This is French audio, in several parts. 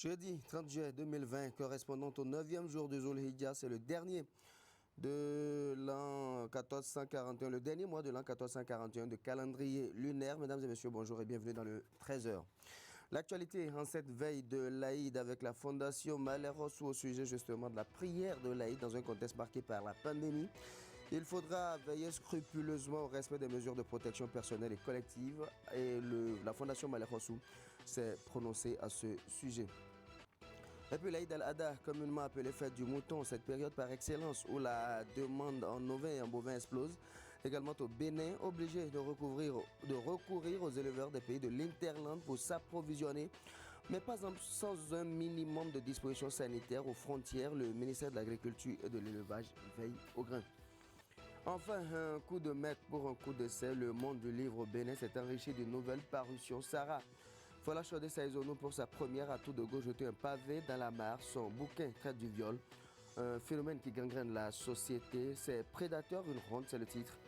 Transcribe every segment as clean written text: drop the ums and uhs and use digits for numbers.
Jeudi 30 juillet 2020, correspondant au 9e jour de Zulhijjah, c'est le dernier de l'an 1441, le dernier mois de l'an 1441 de calendrier lunaire. Mesdames et messieurs, bonjour et bienvenue dans le 13h. L'actualité en cette veille de l'Aïd avec la Fondation Malher-Hossou au sujet justement de la prière de l'Aïd dans un contexte marqué par la pandémie. Il faudra veiller scrupuleusement au respect des mesures de protection personnelle et collective et la Fondation Malher-Hossou s'est prononcée à ce sujet. Et puis l'Aïd al-Adha, communément appelée fête du mouton, cette période par excellence où la demande en ovins et en bovins explose. Également au Bénin, obligé de recourir aux éleveurs des pays de l'Interland pour s'approvisionner, mais pas sans un minimum de dispositions sanitaires aux frontières. Le ministère de l'Agriculture et de l'Élevage veille au grain. Enfin, un coup de maître pour un coup d'essai, le monde du livre au Bénin s'est enrichi d'une nouvelle parution. Sarah Fola Chodé Saïzono pour sa première à tout de go jeter un pavé dans la mare. Son bouquin traite du viol, un phénomène qui gangrène la société. C'est Prédateur, une ronde, c'est le titre,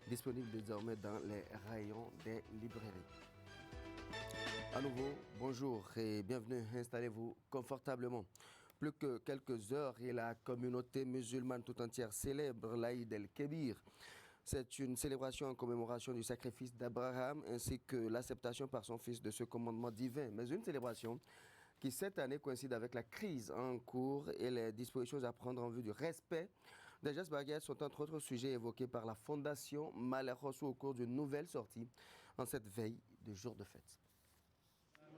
disponible désormais dans les rayons des librairies. À nouveau, bonjour et bienvenue, installez-vous confortablement. Plus que quelques heures et la communauté musulmane tout entière célèbre l'Aïd el-Kébir. C'est une célébration en commémoration du sacrifice d'Abraham ainsi que l'acceptation par son fils de ce commandement divin. Mais une célébration qui cette année coïncide avec la crise en cours et les dispositions à prendre en vue du respect des gestes barrières sont entre autres sujets évoqués par la Fondation Malher-Hossou au cours d'une nouvelle sortie en cette veille de jour de fête.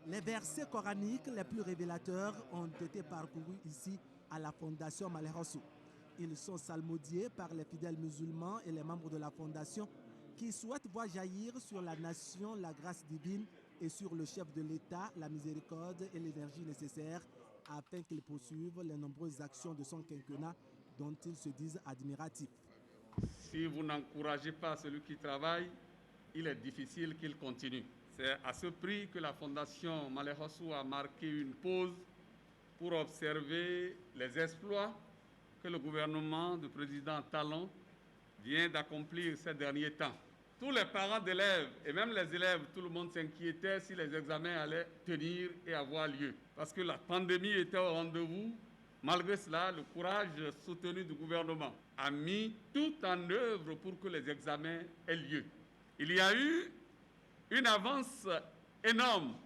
Les versets coraniques les plus révélateurs ont été parcourus ici à la Fondation Malher-Hossou. Ils sont salmodiés par les fidèles musulmans et les membres de la Fondation qui souhaitent voir jaillir sur la nation la grâce divine et sur le chef de l'État la miséricorde et l'énergie nécessaires afin qu'il poursuive les nombreuses actions de son quinquennat dont ils se disent admiratifs. Si vous n'encouragez pas celui qui travaille, il est difficile qu'il continue. C'est à ce prix que la Fondation Malher-Hossou a marqué une pause pour observer les exploits que le gouvernement du président Talon vient d'accomplir ces derniers temps. Tous les parents d'élèves et même les élèves, tout le monde s'inquiétait si les examens allaient tenir et avoir lieu. Parce que la pandémie était au rendez-vous. Malgré cela, le courage soutenu du gouvernement a mis tout en œuvre pour que les examens aient lieu. Il y a eu une avance énorme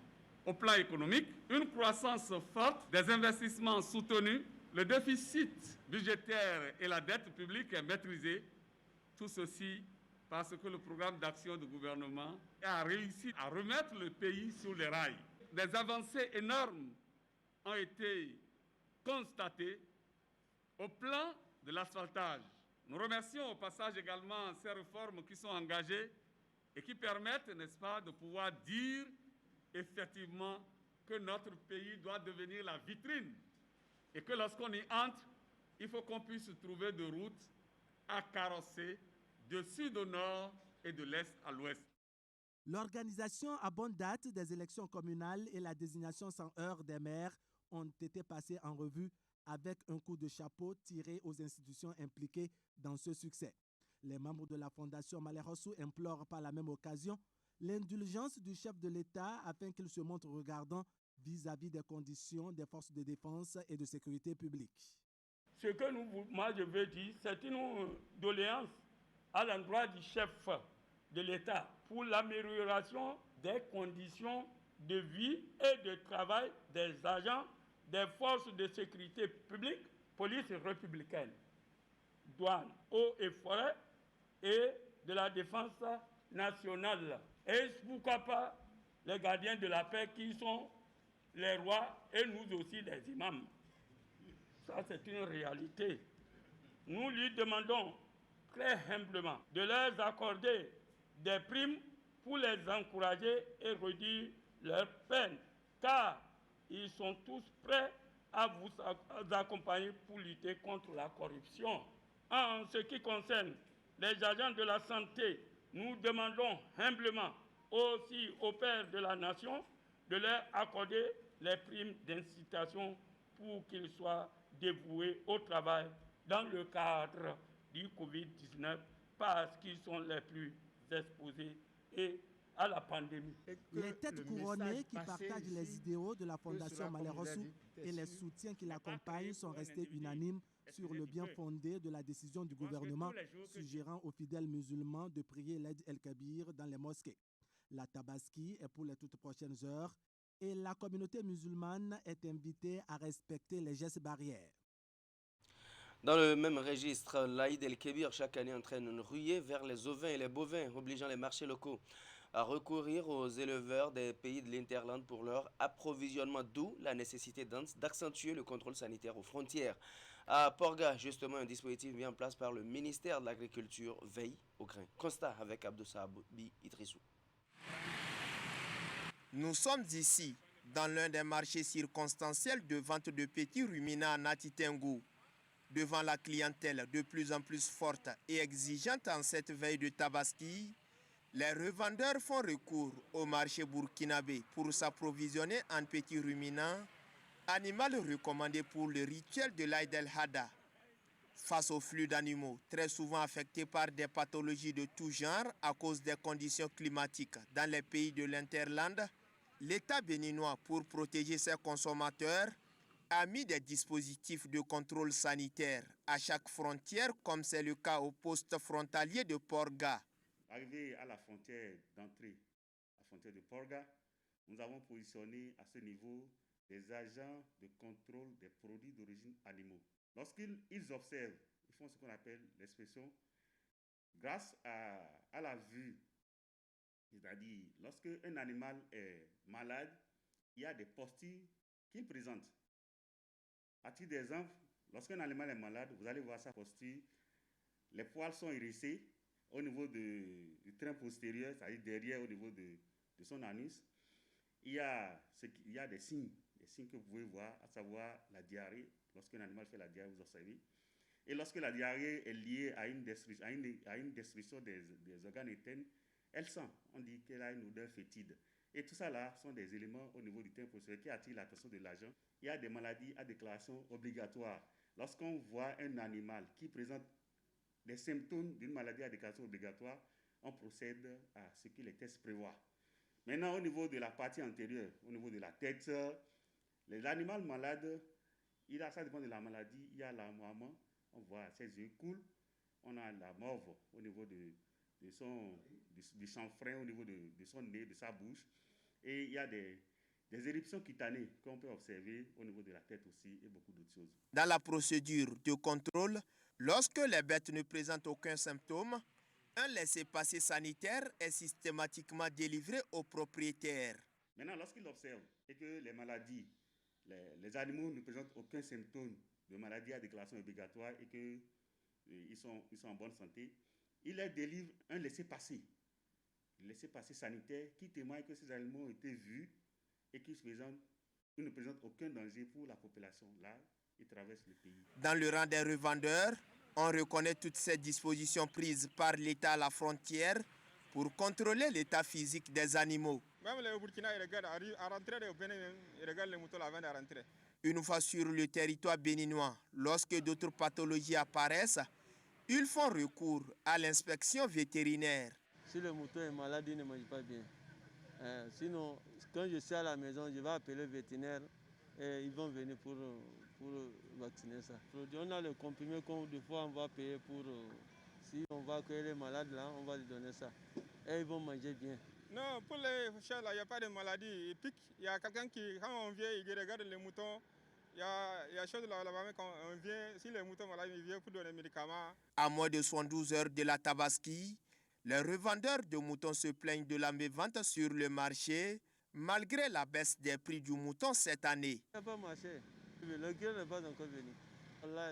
au plan économique, une croissance forte, des investissements soutenus, le déficit budgétaire et la dette publique est maîtrisé. Tout ceci parce que le programme d'action du gouvernement a réussi à remettre le pays sur les rails. Des avancées énormes ont été constatées au plan de l'asphaltage. Nous remercions au passage également ces réformes qui sont engagées et qui permettent, n'est-ce pas, de pouvoir dire effectivement que notre pays doit devenir la vitrine et que lorsqu'on y entre, il faut qu'on puisse trouver de routes à carrosser de sud au nord et de l'est à l'ouest. L'organisation à bonne date des élections communales et la désignation sans heurts des maires ont été passées en revue avec un coup de chapeau tiré aux institutions impliquées dans ce succès. Les membres de la Fondation Malher-Hossou implorent par la même occasion l'indulgence du chef de l'État afin qu'il se montre regardant vis-à-vis des conditions des forces de défense et de sécurité publique. Ce que moi je veux dire, c'est une doléance à l'endroit du chef de l'État pour l'amélioration des conditions de vie et de travail des agents des forces de sécurité publique, police républicaine, douane, eaux et forêts et de la défense nationale. Et pourquoi pas les gardiens de la paix qui sont les rois et nous aussi les imams. Ça, c'est une réalité. Nous lui demandons très humblement de leur accorder des primes pour les encourager et réduire leurs peines, car ils sont tous prêts à vous accompagner pour lutter contre la corruption. En ce qui concerne les agents de la santé, nous demandons humblement aussi aux pères de la nation de leur accorder les primes d'incitation pour qu'ils soient dévoués au travail dans le cadre du Covid-19 parce qu'ils sont les plus exposés et à la pandémie. Les têtes couronnées qui partagent les idéaux de la Fondation Malheureux et les soutiens qui l'accompagnent sont restés unanimes sur le bien fondé de la décision du gouvernement suggérant aux fidèles musulmans de prier l'Aïd el-Kabir dans les mosquées. La Tabaski est pour les toutes prochaines heures et la communauté musulmane est invitée à respecter les gestes barrières. Dans le même registre, l'Aïd el-Kébir chaque année entraîne une ruée vers les ovins et les bovins, obligeant les marchés locaux à recourir aux éleveurs des pays de l'Interland pour leur approvisionnement, d'où la nécessité d'accentuer le contrôle sanitaire aux frontières. À Porga, justement, un dispositif mis en place par le ministère de l'Agriculture veille au grain. Constat avec Abdou Sahabi Idrissou. Nous sommes ici, dans l'un des marchés circonstanciels de vente de petits ruminants à Natitengu. Devant la clientèle de plus en plus forte et exigeante en cette veille de Tabaski, les revendeurs font recours au marché burkinabé pour s'approvisionner en petits ruminants, animal recommandé pour le rituel de l'Aïd el-Hada. Face au flux d'animaux, très souvent affectés par des pathologies de tout genre à cause des conditions climatiques dans les pays de l'Interland, l'État béninois, pour protéger ses consommateurs, a mis des dispositifs de contrôle sanitaire à chaque frontière, comme c'est le cas au poste frontalier de Porga. Arrivé à la frontière d'entrée, la frontière de Porga, nous avons positionné à ce niveau des agents de contrôle des produits d'origine animaux. Lorsqu'ils observent, ils font ce qu'on appelle l'expression, grâce à la vue, c'est-à-dire lorsque un animal est malade, il y a des postilles qu'il présente. À titre d'exemple, lorsqu'un animal est malade, vous allez voir sa postille, les poils sont hérissés au niveau du train postérieur, c'est-à-dire derrière au niveau de son anus. Il y a des signes que vous pouvez voir, à savoir la diarrhée. Lorsqu'un animal fait la diarrhée, vous observez. Et lorsque la diarrhée est liée à une destruction des organes internes, elle sent, on dit qu'elle a une odeur fétide. Et tout ça là sont des éléments au niveau du train postérieur qui attirent l'attention de l'agent. Il y a des maladies à déclaration obligatoire. Lorsqu'on voit un animal qui présente des symptômes d'une maladie à déclaration obligatoire, on procède à ce que les tests prévoient. Maintenant, au niveau de la partie antérieure, au niveau de la tête, les animaux malades, ça dépend de la maladie, il y a l'amoiement, on voit ses yeux coulent, on a la morve au niveau du chanfrein, au niveau de son nez, de sa bouche, et il y a des éruptions cutanées qu'on peut observer au niveau de la tête aussi et beaucoup d'autres choses. Dans la procédure de contrôle, lorsque les bêtes ne présentent aucun symptôme, un laissez-passer sanitaire est systématiquement délivré au propriétaire. Maintenant, lorsqu'il observe et que les maladies, les animaux ne présentent aucun symptôme de maladie à déclaration obligatoire et qu'ils sont en bonne santé, il leur délivre un laissez-passer sanitaire qui témoigne que ces animaux ont été vus et qu'ils ne présentent aucun danger pour la population. Là, ils traversent le pays. Dans le rang des revendeurs, on reconnaît toutes ces dispositions prises par l'État à la frontière pour contrôler l'état physique des animaux. Même les Burkina, ils regardent à rentrer au Bénin, ils regardent les moutons avant de rentrer. Une fois sur le territoire béninois, lorsque d'autres pathologies apparaissent, ils font recours à l'inspection vétérinaire. Si le mouton est malade, il ne mange pas bien. Sinon, quand je suis à la maison, je vais appeler le vétérinaire et ils vont venir pour vacciner ça. On a le comprimé qu'on des fois on va payer pour... si on va accueillir les malades là, on va lui donner ça. Et ils vont manger bien. Non, pour les chats là, il n'y a pas de maladie. Ils piquent. Il y a quelqu'un qui, quand on vient, il regarde les moutons. Il y a chose là-bas, quand on vient, si les moutons sont malades, il vient pour donner des médicaments. À moins de 72 heures de la Tabaski, les revendeurs de moutons se plaignent de la mévente sur le marché, malgré la baisse des prix du mouton cette année. Ça n'a pas marché. Le client n'est pas encore venu.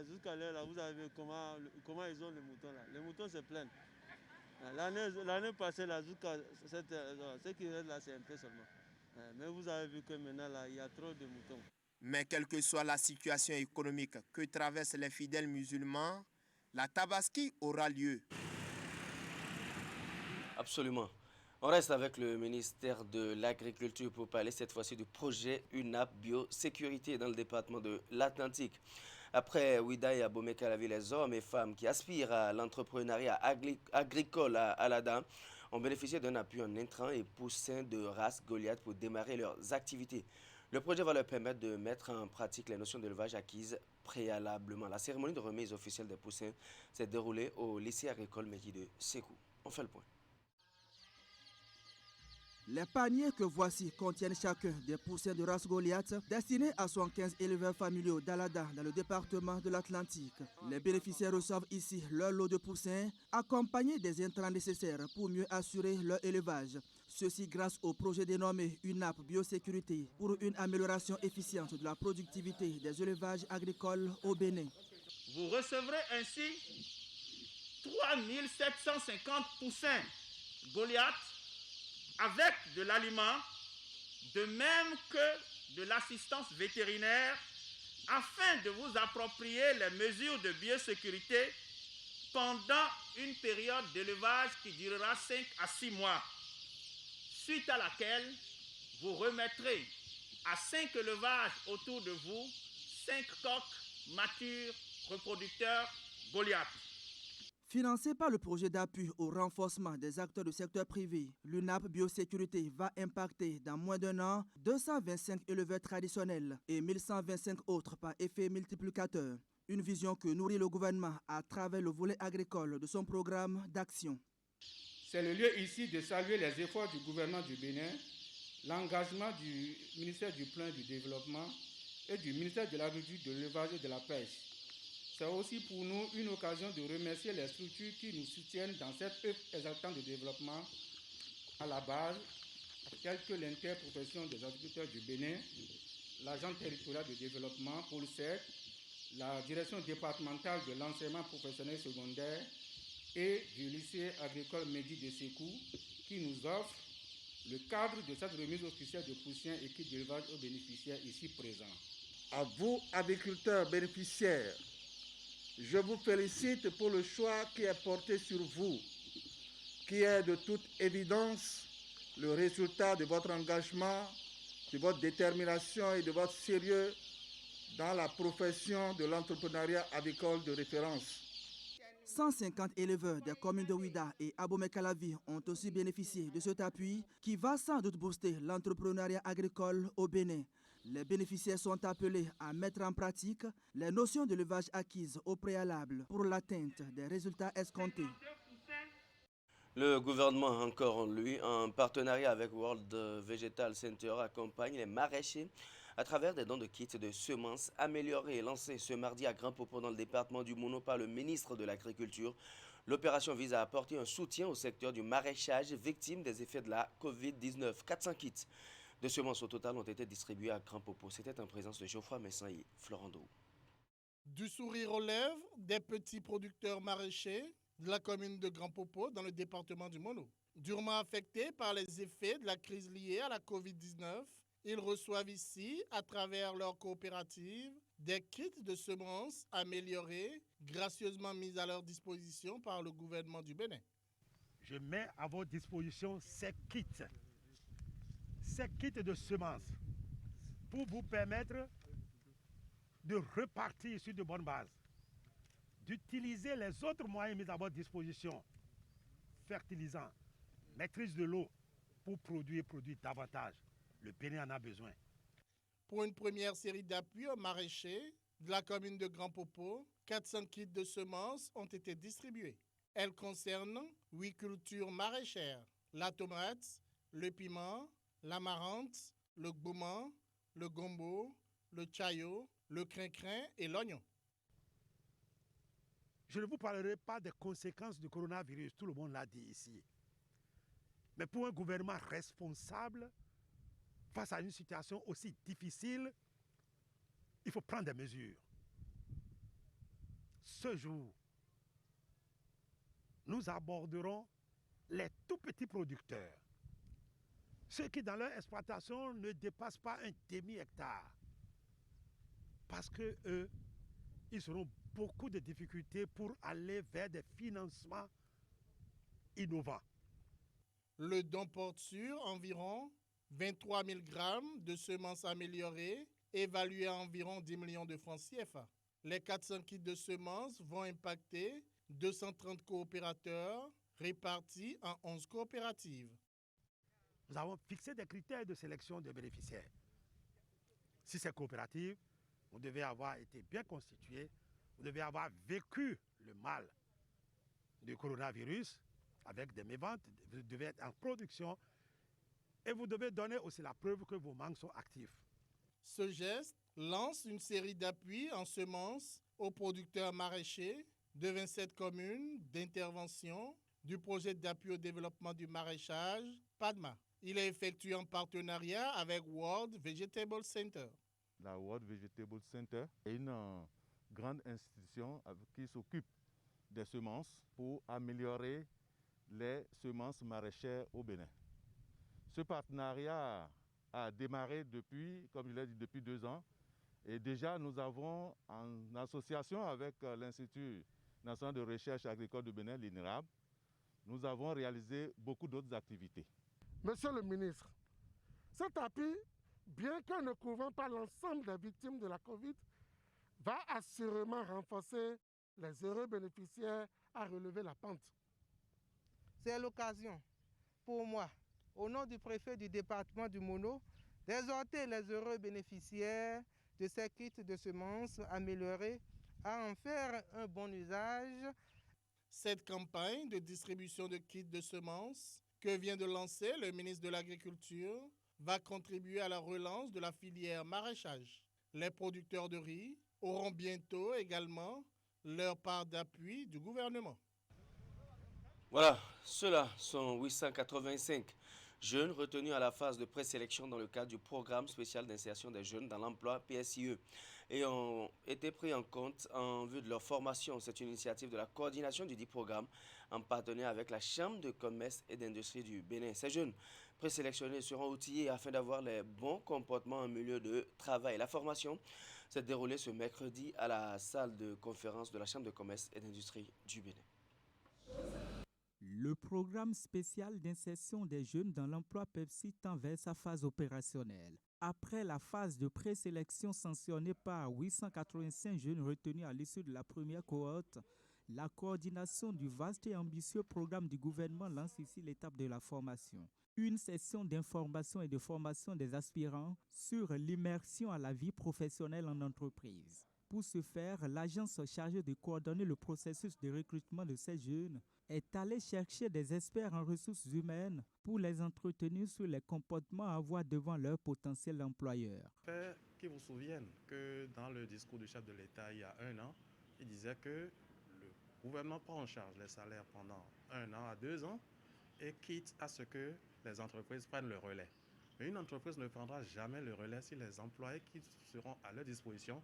Jusqu'à l'heure, là, vous avez vu comment ils ont les moutons là. Les moutons se plaignent. L'année passée, là, jusqu'à ce qui reste là, c'est un peu seulement. Mais vous avez vu que maintenant, là, il y a trop de moutons. Mais quelle que soit la situation économique que traversent les fidèles musulmans, la Tabaski aura lieu. Absolument. On reste avec le ministère de l'Agriculture pour parler cette fois-ci du projet UNAP Biosécurité dans le département de l'Atlantique. Après Ouida et Abomey-Calavi, les hommes et femmes qui aspirent à l'entrepreneuriat agricole à Alada ont bénéficié d'un appui en intrants et poussins de race Goliath pour démarrer leurs activités. Le projet va leur permettre de mettre en pratique les notions d'élevage acquises préalablement. La cérémonie de remise officielle des poussins s'est déroulée au lycée agricole Mehdi de Sékou. On fait le point. Les paniers que voici contiennent chacun des poussins de race Goliath destinés à 75 éleveurs familiaux d'Alada dans le département de l'Atlantique. Les bénéficiaires reçoivent ici leur lot de poussins accompagnés des intrants nécessaires pour mieux assurer leur élevage. Ceci grâce au projet dénommé UNAP Biosécurité pour une amélioration efficiente de la productivité des élevages agricoles au Bénin. Vous recevrez ainsi 3750 poussins Goliath avec de l'aliment, de même que de l'assistance vétérinaire, afin de vous approprier les mesures de biosécurité pendant une période d'élevage qui durera 5 à 6 mois, suite à laquelle vous remettrez à 5 élevages autour de vous 5 coqs matures reproducteurs Goliath. Financé par le projet d'appui au renforcement des acteurs du secteur privé, l'UNAP Biosécurité va impacter dans moins d'un an 225 éleveurs traditionnels et 1125 autres par effet multiplicateur. Une vision que nourrit le gouvernement à travers le volet agricole de son programme d'action. C'est le lieu ici de saluer les efforts du gouvernement du Bénin, l'engagement du ministère du Plan du Développement et du ministère de l'Agriculture, de l'Élevage et de la Pêche. C'est aussi pour nous une occasion de remercier les structures qui nous soutiennent dans cette œuvre exaltante de développement à la base, telles que l'interprofession des agriculteurs du Bénin, l'agence territoriale de développement pour le SEC, la direction départementale de l'enseignement professionnel secondaire et du lycée agricole Mehdi de Sékou, qui nous offre le cadre de cette remise officielle de poussins et kits d'élevage aux bénéficiaires ici présents. À vous, agriculteurs bénéficiaires, je vous félicite pour le choix qui est porté sur vous, qui est de toute évidence le résultat de votre engagement, de votre détermination et de votre sérieux dans la profession de l'entrepreneuriat agricole de référence. 150 éleveurs des communes de Ouida et Abomey-Calavi ont aussi bénéficié de cet appui qui va sans doute booster l'entrepreneuriat agricole au Bénin. Les bénéficiaires sont appelés à mettre en pratique les notions d'élevage acquises au préalable pour l'atteinte des résultats escomptés. Le gouvernement, encore lui, en partenariat avec World Vegetal Center, accompagne les maraîchers à travers des dons de kits de semences améliorés lancés ce mardi à Grand Popo dans le département du Mono par le ministre de l'Agriculture. L'opération vise à apporter un soutien au secteur du maraîchage victime des effets de la COVID-19. 400 kits de semences au total ont été distribués à Grand Popo. C'était en présence de Geoffroy Messin et Florent Dou. Du sourire aux lèvres des petits producteurs maraîchers de la commune de Grand Popo dans le département du Mono. Durement affectés par les effets de la crise liée à la COVID-19, ils reçoivent ici, à travers leur coopérative, des kits de semences améliorés, gracieusement mis à leur disposition par le gouvernement du Bénin. Je mets à votre disposition ces kits de semences pour vous permettre de repartir sur de bonnes bases, d'utiliser les autres moyens mis à votre disposition, fertilisants, maîtrise de l'eau, pour produire davantage. Le Bénin en a besoin. Pour une première série d'appuis aux maraîchers de la commune de Grand Popo, 400 kits de semences ont été distribués. Elles concernent 8 cultures maraîchères: la tomate, le piment, l'amarante, le gboman, le gombo, le chayo, le crin-crin et l'oignon. Je ne vous parlerai pas des conséquences du coronavirus, tout le monde l'a dit ici. Mais pour un gouvernement responsable, face à une situation aussi difficile, il faut prendre des mesures. Ce jour, nous aborderons les tout petits producteurs, ceux qui dans leur exploitation ne dépassent pas un demi-hectare, parce que eux, ils auront beaucoup de difficultés pour aller vers des financements innovants. Le don porte sur environ 23 000 grammes de semences améliorées, évaluées à environ 10 millions de francs CFA. Les 400 kits de semences vont impacter 230 coopérateurs répartis en 11 coopératives. Nous avons fixé des critères de sélection des bénéficiaires. Si c'est coopérative, vous devez avoir été bien constitué, vous devez avoir vécu le mal du coronavirus avec des méventes, vous devez être en production et vous devez donner aussi la preuve que vos manques sont actifs. Ce geste lance une série d'appuis en semences aux producteurs maraîchers de 27 communes d'intervention du projet d'appui au développement du maraîchage, PADMA. Il est effectué en partenariat avec World Vegetable Center. La World Vegetable Center est une grande institution qui s'occupe des semences pour améliorer les semences maraîchères au Bénin. Ce partenariat a démarré depuis, comme je l'ai dit, depuis 2 ans. Et déjà, nous avons, en association avec l'Institut national de recherche agricole du Bénin, l'INRAB, nous avons réalisé beaucoup d'autres activités. Monsieur le ministre, cet appui, bien que ne couvrant pas l'ensemble des victimes de la Covid, va assurément renforcer les heureux bénéficiaires à relever la pente. C'est l'occasion pour moi, au nom du préfet du département du Mono, d'exhorter les heureux bénéficiaires de ces kits de semences améliorés à en faire un bon usage. Cette campagne de distribution de kits de semences que vient de lancer le ministre de l'Agriculture va contribuer à la relance de la filière maraîchage. Les producteurs de riz auront bientôt également leur part d'appui du gouvernement. Voilà, ceux-là sont 885 jeunes retenus à la phase de présélection dans le cadre du programme spécial d'insertion des jeunes dans l'emploi PSIE et ont été pris en compte en vue de leur formation. C'est une initiative de la coordination du dit programme en partenariat avec la Chambre de commerce et d'industrie du Bénin. Ces jeunes présélectionnés seront outillés afin d'avoir les bons comportements en milieu de travail. La formation s'est déroulée ce mercredi à la salle de conférence de la Chambre de commerce et d'industrie du Bénin. Le programme spécial d'insertion des jeunes dans l'emploi PEPSI tend vers sa phase opérationnelle. Après la phase de présélection sanctionnée par 885 jeunes retenus à l'issue de la première cohorte, la coordination du vaste et ambitieux programme du gouvernement lance ici l'étape de la formation. Une session d'information et de formation des aspirants sur l'immersion à la vie professionnelle en entreprise. Pour ce faire, l'agence chargée de coordonner le processus de recrutement de ces jeunes est allée chercher des experts en ressources humaines pour les entretenir sur les comportements à avoir devant leur potentiel employeur. Fait qu'ils vous souviennent que dans le discours du chef de l'État il y a 1 an, il disait que le gouvernement prend en charge les salaires pendant 1 an à 2 ans et quitte à ce que les entreprises prennent le relais. Mais une entreprise ne prendra jamais le relais si les employés qui seront à leur disposition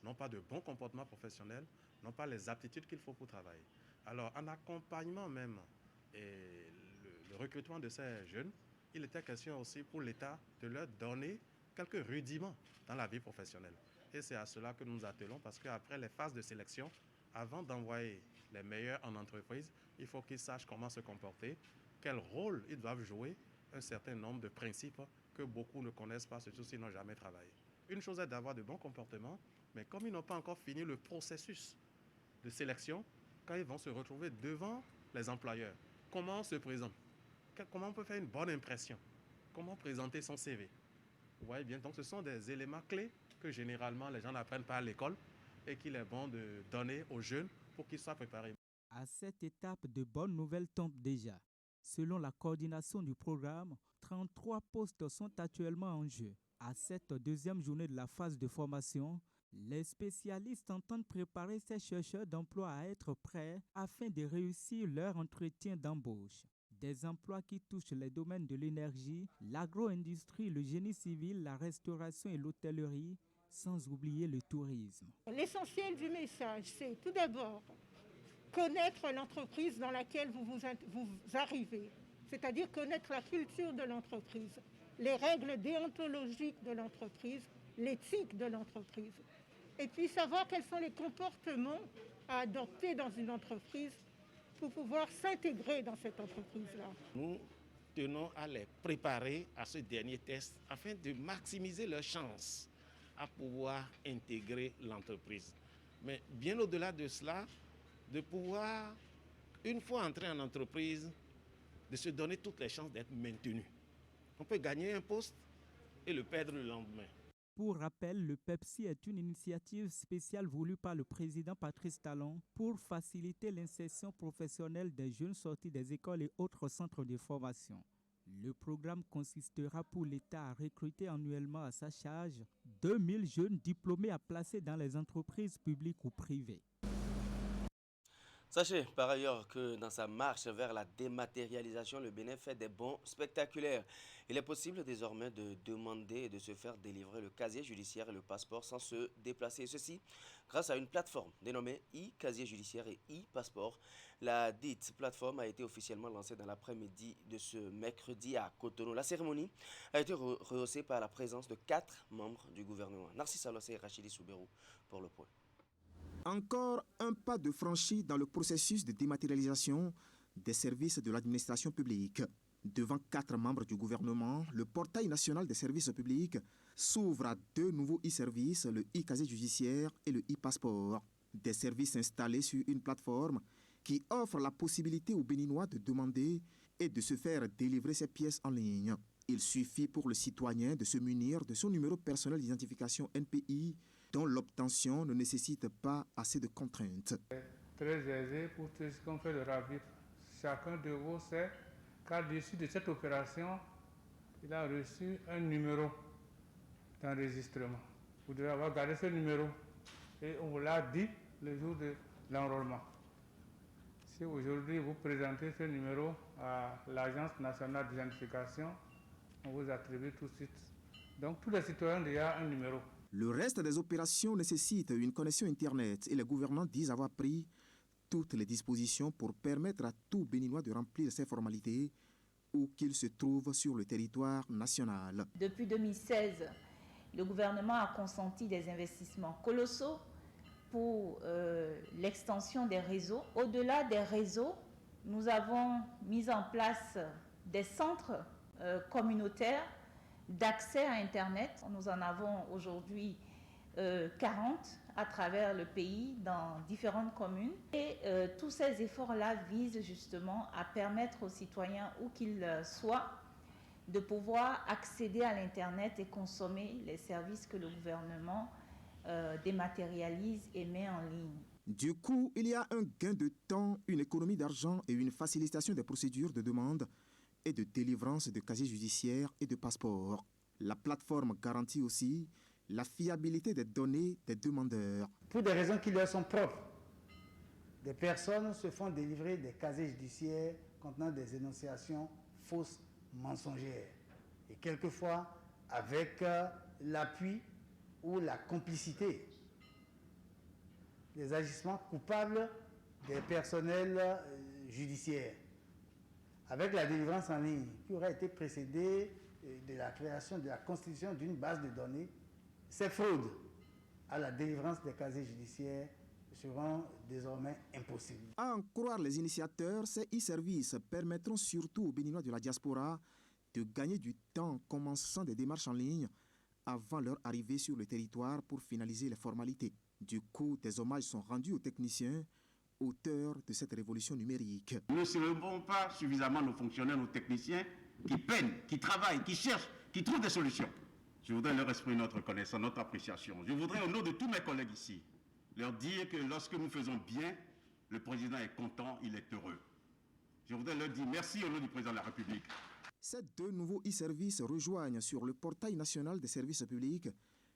n'ont pas de bons comportements professionnels, n'ont pas les aptitudes qu'il faut pour travailler. Alors, en accompagnement même et le recrutement de ces jeunes, il était question aussi pour l'État de leur donner quelques rudiments dans la vie professionnelle. Et c'est à cela que nous nous attelons, parce qu'après les phases de sélection, avant d'envoyer les meilleurs en entreprise, il faut qu'ils sachent comment se comporter, quel rôle ils doivent jouer, un certain nombre de principes que beaucoup ne connaissent pas, surtout s'ils n'ont jamais travaillé. Une chose est d'avoir de bons comportements, mais comme ils n'ont pas encore fini le processus de sélection, quand ils vont se retrouver devant les employeurs, comment on se présente? Comment on peut faire une bonne impression? Comment présenter son CV? Vous voyez bien, donc ce sont des éléments clés que généralement les gens n'apprennent pas à l'école et qu'il est bon de donner aux jeunes pour qu'ils soient préparés. À cette étape, de bonnes nouvelles tombent déjà. Selon la coordination du programme, 33 postes sont actuellement en jeu. À cette deuxième journée de la phase de formation, les spécialistes entendent préparer ces chercheurs d'emploi à être prêts afin de réussir leur entretien d'embauche. Des emplois qui touchent les domaines de l'énergie, l'agro-industrie, le génie civil, la restauration et l'hôtellerie, sans oublier le tourisme. L'essentiel du message, c'est tout d'abord connaître l'entreprise dans laquelle vous arrivez, c'est-à-dire connaître la culture de l'entreprise, les règles déontologiques de l'entreprise, l'éthique de l'entreprise, et puis savoir quels sont les comportements à adopter dans une entreprise pour pouvoir s'intégrer dans cette entreprise-là. Nous tenons à les préparer à ce dernier test afin de maximiser leurs chances à pouvoir intégrer l'entreprise. Mais bien au-delà de cela, de pouvoir une fois entré en entreprise, de se donner toutes les chances d'être maintenu. On peut gagner un poste et le perdre le lendemain. Pour rappel, le PEPSI est une initiative spéciale voulue par le président Patrice Talon pour faciliter l'insertion professionnelle des jeunes sortis des écoles et autres centres de formation. Le programme consistera pour l'État à recruter annuellement à sa charge 2000 jeunes diplômés à placer dans les entreprises publiques ou privées. Sachez par ailleurs que dans sa marche vers la dématérialisation, le Bénin fait des bons spectaculaires. Il est possible désormais de demander et de se faire délivrer le casier judiciaire et le passeport sans se déplacer. Ceci grâce à une plateforme dénommée e-casier judiciaire et e-passeport. La dite plateforme a été officiellement lancée dans l'après-midi de ce mercredi à Cotonou. La cérémonie a été rehaussée par la présence de 4 membres du gouvernement. Narcisse Alossé et Rachidi Souberou pour le point. Encore un pas de franchi dans le processus de dématérialisation des services de l'administration publique. Devant 4 membres du gouvernement, le portail national des services publics s'ouvre à 2 nouveaux e-services, le e-casier judiciaire et le e-passeport. Des services installés sur une plateforme qui offre la possibilité aux Béninois de demander et de se faire délivrer ses pièces en ligne. Il suffit pour le citoyen de se munir de son numéro personnel d'identification NPI dont l'obtention ne nécessite pas assez de contraintes. Très aisé pour tout ce qu'on fait de rapide. Chacun de vous sait qu'à l'issue de cette opération, il a reçu un numéro d'enregistrement. Vous devez avoir gardé ce numéro et on vous l'a dit le jour de l'enrôlement. Si aujourd'hui vous présentez ce numéro à l'Agence nationale d'identification, on vous attribue tout de suite. Donc tous les citoyens ont déjà un numéro. Le reste des opérations nécessite une connexion Internet et les gouvernants disent avoir pris toutes les dispositions pour permettre à tout Béninois de remplir ces formalités où qu'il se trouve sur le territoire national. Depuis 2016, le gouvernement a consenti des investissements colossaux pour l'extension des réseaux. Au-delà des réseaux, nous avons mis en place des centres communautaires d'accès à Internet. Nous en avons aujourd'hui 40 à travers le pays dans différentes communes. Et tous ces efforts-là visent justement à permettre aux citoyens, où qu'ils soient, de pouvoir accéder à l'Internet et consommer les services que le gouvernement dématérialise et met en ligne. Du coup, il y a un gain de temps, une économie d'argent et une facilitation des procédures de demande et de délivrance de casiers judiciaires et de passeports. La plateforme garantit aussi la fiabilité des données des demandeurs. Pour des raisons qui leur sont propres, des personnes se font délivrer des casiers judiciaires contenant des énonciations fausses, mensongères. Et quelquefois avec l'appui ou la complicité des agissements coupables des personnels judiciaires. Avec la délivrance en ligne, qui aurait été précédée de la création, de la constitution d'une base de données, ces fraudes à la délivrance des casiers judiciaires seront désormais impossibles. À en croire les initiateurs, ces e-services permettront surtout aux Béninois de la diaspora de gagner du temps en commençant des démarches en ligne avant leur arrivée sur le territoire pour finaliser les formalités. Du coup, des hommages sont rendus aux techniciens, auteurs de cette révolution numérique. Nous ne célébrons pas suffisamment nos fonctionnaires, nos techniciens qui peinent, qui travaillent, qui cherchent, qui trouvent des solutions. Je voudrais leur exprimer notre reconnaissance, notre appréciation. Je voudrais, au nom de tous mes collègues ici, leur dire que lorsque nous faisons bien, le président est content, il est heureux. Je voudrais leur dire merci au nom du président de la République. Ces 2 nouveaux e-services rejoignent sur le portail national des services publics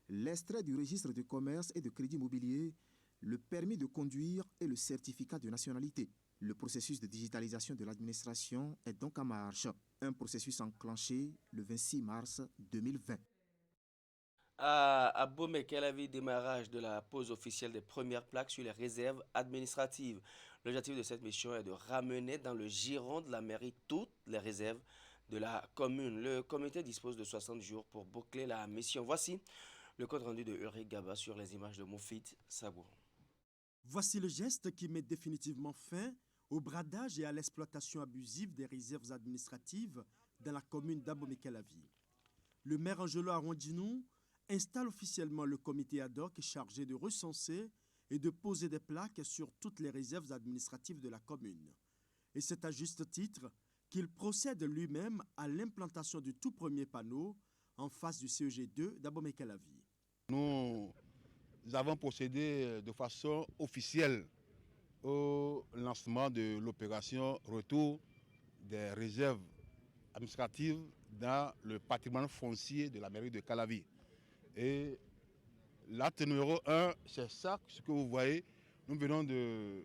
l'extrait du registre de commerce et de crédit immobilier, le permis de conduire et le certificat de nationalité. Le processus de digitalisation de l'administration est donc en marche. Un processus enclenché le 26 mars 2020. À Bomey-Calavi, démarrage de la pose officielle des premières plaques sur les réserves administratives. L'objectif de cette mission est de ramener dans le giron de la mairie toutes les réserves de la commune. Le comité dispose de 60 jours pour boucler la mission. Voici le compte rendu de Ulrich Gaba sur les images de Moufid Sagou. Voici le geste qui met définitivement fin au bradage et à l'exploitation abusive des réserves administratives dans la commune d'Abomey-Calavi. Le maire Angelo Arondinou installe officiellement le comité ad hoc chargé de recenser et de poser des plaques sur toutes les réserves administratives de la commune. Et c'est à juste titre qu'il procède lui-même à l'implantation du tout premier panneau en face du CEG2 d'Abomey-Calavi. Nous avons procédé de façon officielle au lancement de l'opération Retour des réserves administratives dans le patrimoine foncier de la mairie de Calavi. Et l'acte numéro 1, c'est ça, ce que vous voyez. Nous venons de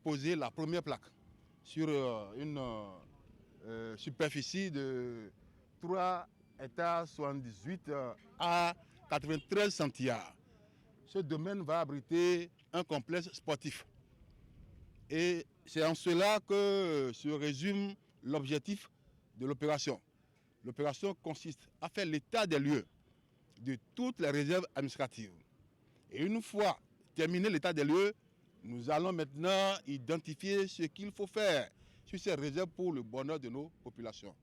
poser la première plaque sur une superficie de 3 hectares 78 à 93 centiares. Ce domaine va abriter un complexe sportif. Et c'est en cela que se résume l'objectif de l'opération. L'opération consiste à faire l'état des lieux de toutes les réserves administratives. Et une fois terminé l'état des lieux, nous allons maintenant identifier ce qu'il faut faire sur ces réserves pour le bonheur de nos populations.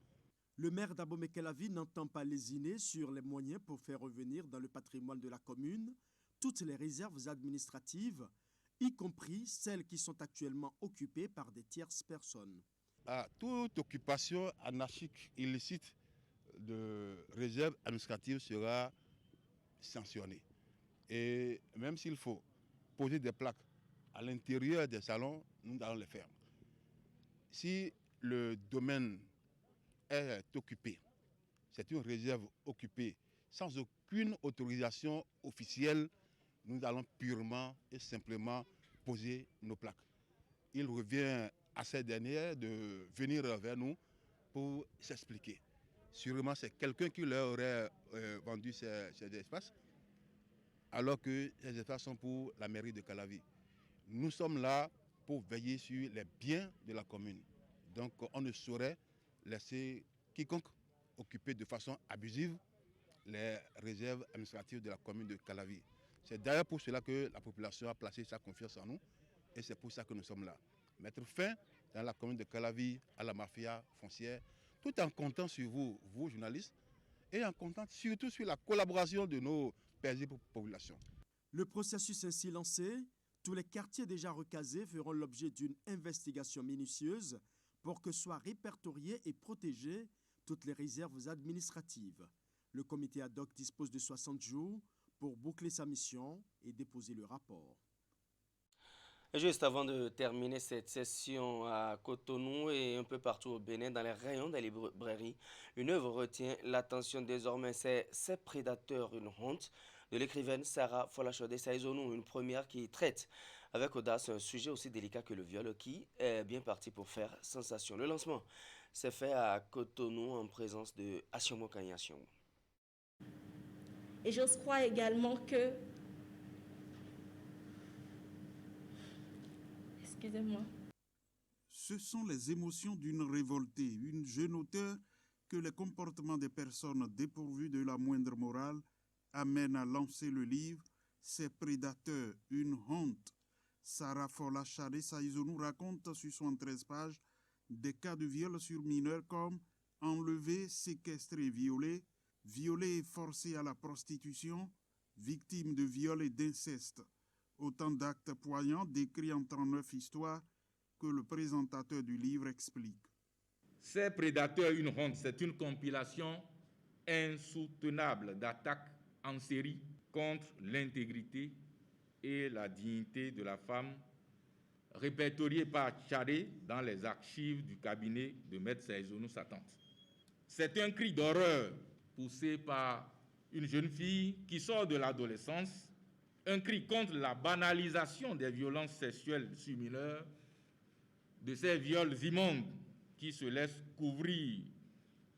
Le maire d'Abomey-Calavi n'entend pas lésiner sur les moyens pour faire revenir dans le patrimoine de la commune toutes les réserves administratives, y compris celles qui sont actuellement occupées par des tierces personnes. Toute occupation anarchique illicite de réserves administratives sera sanctionnée. Et même s'il faut poser des plaques à l'intérieur des salons, nous allons les faire. Si le domaine est occupé, c'est une réserve occupée sans aucune autorisation officielle, nous allons purement et simplement poser nos plaques. Il revient à ces dernières de venir vers nous pour s'expliquer. Sûrement, c'est quelqu'un qui leur aurait vendu ces espaces, alors que ces espaces sont pour la mairie de Calavi. Nous sommes là pour veiller sur les biens de la commune. Donc, on ne saurait laisser quiconque occuper de façon abusive les réserves administratives de la commune de Calavi. C'est d'ailleurs pour cela que la population a placé sa confiance en nous et c'est pour ça que nous sommes là. Mettre fin dans la commune de Calavi à la mafia foncière, tout en comptant sur vous, vous journalistes, et en comptant surtout sur la collaboration de nos paisibles populations. Le processus ainsi lancé, tous les quartiers déjà recasés feront l'objet d'une investigation minutieuse pour que soient répertoriées et protégées toutes les réserves administratives. Le comité ad hoc dispose de 60 jours pour boucler sa mission et déposer le rapport. Juste avant de terminer cette session à Cotonou et un peu partout au Bénin, dans les rayons des librairies, une œuvre retient l'attention désormais. C'est Ces prédateurs, une honte, de l'écrivaine Sarah Folashode Saïzonou, une première qui traite avec audace un sujet aussi délicat que le viol, qui est bien parti pour faire sensation. Le lancement s'est fait à Cotonou en présence de Assiomo Kanyassion. Et je crois également que... Excusez-moi. Ce sont les émotions d'une révoltée, une jeune auteure que les comportements des personnes dépourvues de la moindre morale amènent à lancer le livre « Ces prédateurs, une honte ». Sarah Folashade Saïzonou raconte sur 73 pages des cas de viol sur mineurs comme enlevés, séquestrés, violés et forcés à la prostitution, victimes de viol et d'inceste. Autant d'actes poignants décrits en 39 histoires que le présentateur du livre explique. Ces prédateurs, une honte, c'est une compilation insoutenable d'attaques en série contre l'intégrité et la dignité de la femme, répertoriées par Tchadé dans les archives du cabinet de Maître Saïzonou, sa tante. C'est un cri d'horreur poussé par une jeune fille qui sort de l'adolescence, un cri contre la banalisation des violences sexuelles sur mineurs, de ces viols immondes qui se laissent couvrir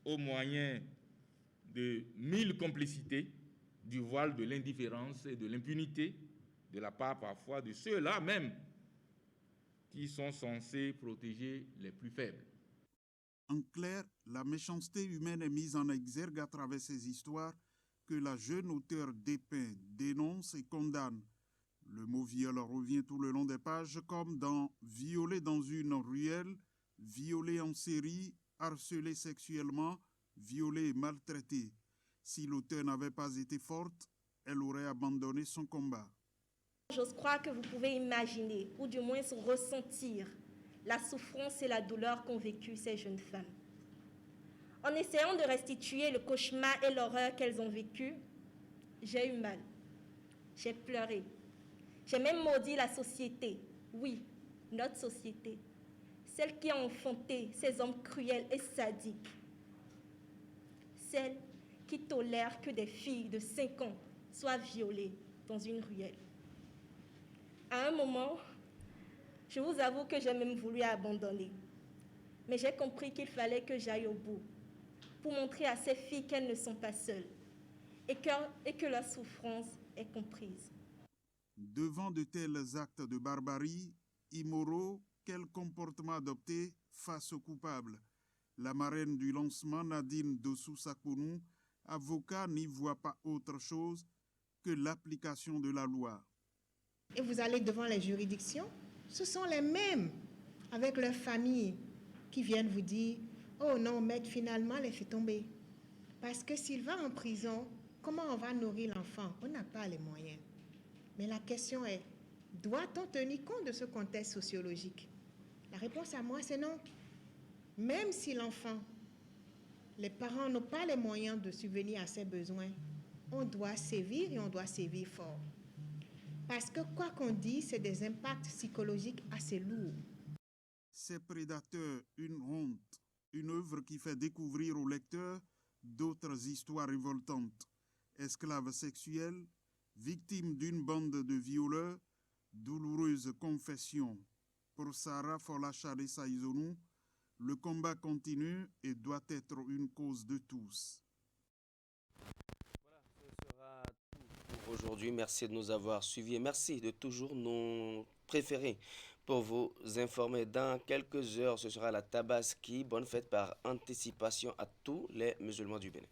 au moyen de 1000 complicités, du voile de l'indifférence et de l'impunité, de la part parfois de ceux-là même qui sont censés protéger les plus faibles. En clair, la méchanceté humaine est mise en exergue à travers ces histoires que la jeune auteure dépeint, dénonce et condamne. Le mot viol revient tout le long des pages comme dans « violer dans une ruelle »,« violer en série »,« harceler sexuellement »,« violer et maltraiter ». Si l'auteure n'avait pas été forte, elle aurait abandonné son combat. Je crois que vous pouvez imaginer, ou du moins ressentir, la souffrance et la douleur qu'ont vécu ces jeunes femmes. En essayant de restituer le cauchemar et l'horreur qu'elles ont vécu, j'ai eu mal. J'ai pleuré. J'ai même maudit la société. Oui, notre société. Celle qui a enfanté ces hommes cruels et sadiques. Celle qui tolère que des filles de 5 ans soient violées dans une ruelle. À un moment, je vous avoue que j'ai même voulu abandonner. Mais j'ai compris qu'il fallait que j'aille au bout pour montrer à ces filles qu'elles ne sont pas seules et que leur souffrance est comprise. Devant de tels actes de barbarie, immoraux, quel comportement adopter face aux coupables? La marraine du lancement, Nadine Dossou-Sakounou, avocat, n'y voit pas autre chose que l'application de la loi. Et vous allez devant les juridictions, ce sont les mêmes, avec leurs familles, qui viennent vous dire « Oh non, maître, finalement, laissez tomber. » Parce que s'il va en prison, comment on va nourrir l'enfant? On n'a pas les moyens. Mais la question est, doit-on tenir compte de ce contexte sociologique? La réponse à moi, c'est non. Même si l'enfant, les parents n'ont pas les moyens de subvenir à ses besoins, on doit sévir et on doit sévir fort. Parce que quoi qu'on dise, c'est des impacts psychologiques assez lourds. Ces prédateurs, une honte, une œuvre qui fait découvrir au lecteur d'autres histoires révoltantes. Esclaves sexuels, victimes d'une bande de violeurs, douloureuse confession. Pour Sarah Folachade Saïzonou, le combat continue et doit être une cause de tous. Aujourd'hui, merci de nous avoir suivis et merci de toujours nous préférer pour vous informer. Dans quelques heures, ce sera la Tabaski. Bonne fête par anticipation à tous les musulmans du Bénin.